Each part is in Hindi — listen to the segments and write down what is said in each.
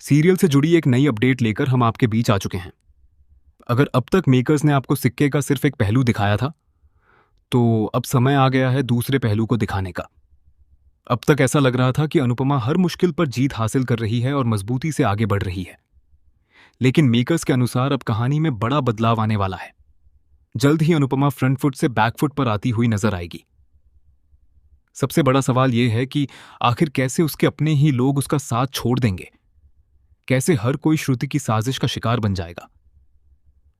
सीरियल से जुड़ी एक नई अपडेट लेकर हम आपके बीच आ चुके हैं। अगर अब तक मेकर्स ने आपको सिक्के का सिर्फ एक पहलू दिखाया था, तो अब समय आ गया है दूसरे पहलू को दिखाने का। अब तक ऐसा लग रहा था कि अनुपमा हर मुश्किल पर जीत हासिल कर रही है और मजबूती से आगे बढ़ रही है। लेकिन मेकर्स के अनुसार अब कहानी में बड़ा बदलाव आने वाला है। जल्द ही अनुपमा फ्रंट फुट से बैक फुट पर आती हुई नजर आएगी। सबसे बड़ा सवाल यह है कि आखिर कैसे उसके अपने ही लोग उसका साथ छोड़ देंगे। कैसे हर कोई श्रुति की साजिश का शिकार बन जाएगा।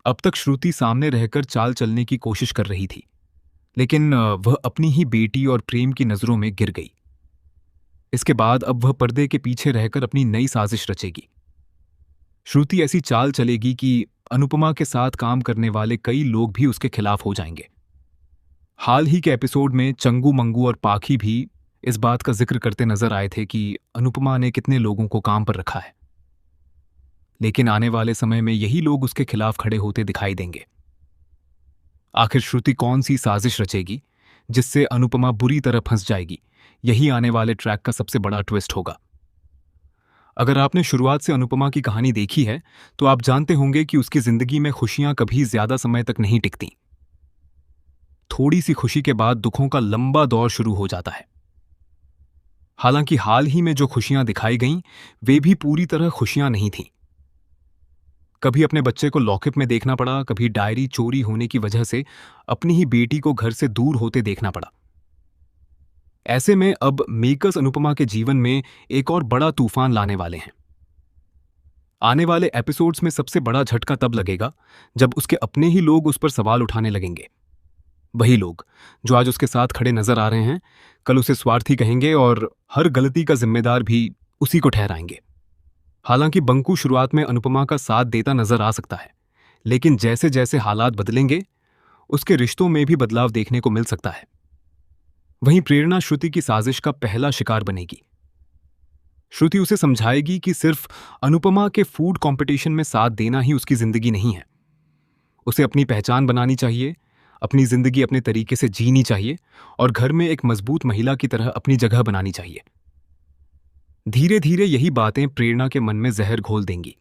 अब तक श्रुति सामने रहकर चाल चलने की कोशिश कर रही थी, लेकिन वह अपनी ही बेटी और प्रेम की नजरों में गिर गई। इसके बाद अब वह पर्दे के पीछे रहकर अपनी नई साजिश रचेगी। श्रुति ऐसी चाल चलेगी कि अनुपमा के साथ काम करने वाले कई लोग भी उसके खिलाफ हो जाएंगे। हाल ही के एपिसोड में चंगू मंगू और पाखी भी इस बात का जिक्र करते नजर आए थे कि अनुपमा ने कितने लोगों को काम पर रखा है। लेकिन आने वाले समय में यही लोग उसके खिलाफ खड़े होते दिखाई देंगे। आखिर श्रुति कौन सी साजिश रचेगी जिससे अनुपमा बुरी तरह फंस जाएगी, यही आने वाले ट्रैक का सबसे बड़ा ट्विस्ट होगा। अगर आपने शुरुआत से अनुपमा की कहानी देखी है तो आप जानते होंगे कि उसकी जिंदगी में खुशियां कभी ज्यादा समय तक नहीं टिकती। थोड़ी सी खुशी के बाद दुखों का लंबा दौर शुरू हो जाता है। हालांकि हाल ही में जो खुशियां दिखाई गईं वे भी पूरी तरह खुशियां नहीं थीं। कभी अपने बच्चे को लॉकअप में देखना पड़ा, कभी डायरी चोरी होने की वजह से अपनी ही बेटी को घर से दूर होते देखना पड़ा। ऐसे में अब मेकर्स अनुपमा के जीवन में एक और बड़ा तूफान लाने वाले हैं। आने वाले एपिसोड्स में सबसे बड़ा झटका तब लगेगा जब उसके अपने ही लोग उस पर सवाल उठाने लगेंगे। वही लोग जो आज उसके साथ खड़े नजर आ रहे हैं, कल उसे स्वार्थी कहेंगे और हर गलती का जिम्मेदार भी उसी को ठहराएंगे। हालांकि बंकू शुरुआत में अनुपमा का साथ देता नजर आ सकता है, लेकिन जैसे जैसे हालात बदलेंगे उसके रिश्तों में भी बदलाव देखने को मिल सकता है। वहीं प्रेरणा श्रुति की साजिश का पहला शिकार बनेगी। श्रुति उसे समझाएगी कि सिर्फ अनुपमा के फूड कंपटीशन में साथ देना ही उसकी जिंदगी नहीं है। उसे अपनी पहचान बनानी चाहिए, अपनी जिंदगी अपने तरीके से जीनी चाहिए और घर में एक मजबूत महिला की तरह अपनी जगह बनानी चाहिए। धीरे धीरे यही बातें प्रेरणा के मन में जहर घोल देंगी।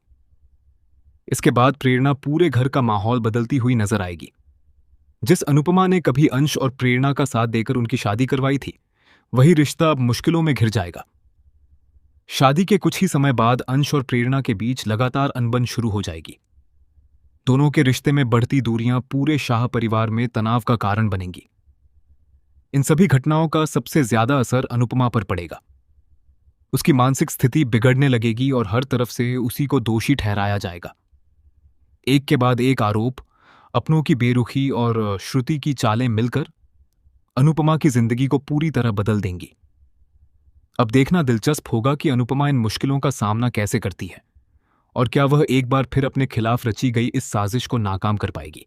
इसके बाद प्रेरणा पूरे घर का माहौल बदलती हुई नजर आएगी। जिस अनुपमा ने कभी अंश और प्रेरणा का साथ देकर उनकी शादी करवाई थी, वही रिश्ता अब मुश्किलों में घिर जाएगा। शादी के कुछ ही समय बाद अंश और प्रेरणा के बीच लगातार अनबन शुरू हो जाएगी। दोनों के रिश्ते में बढ़ती दूरियां पूरे शाह परिवार में तनाव का कारण बनेंगी। इन सभी घटनाओं का सबसे ज्यादा असर अनुपमा पर पड़ेगा। उसकी मानसिक स्थिति बिगड़ने लगेगी और हर तरफ से उसी को दोषी ठहराया जाएगा। एक के बाद एक आरोप, अपनों की बेरुखी और श्रुति की चालें मिलकर अनुपमा की जिंदगी को पूरी तरह बदल देंगी। अब देखना दिलचस्प होगा कि अनुपमा इन मुश्किलों का सामना कैसे करती है और क्या वह एक बार फिर अपने खिलाफ रची गई इस साजिश को नाकाम कर पाएगी।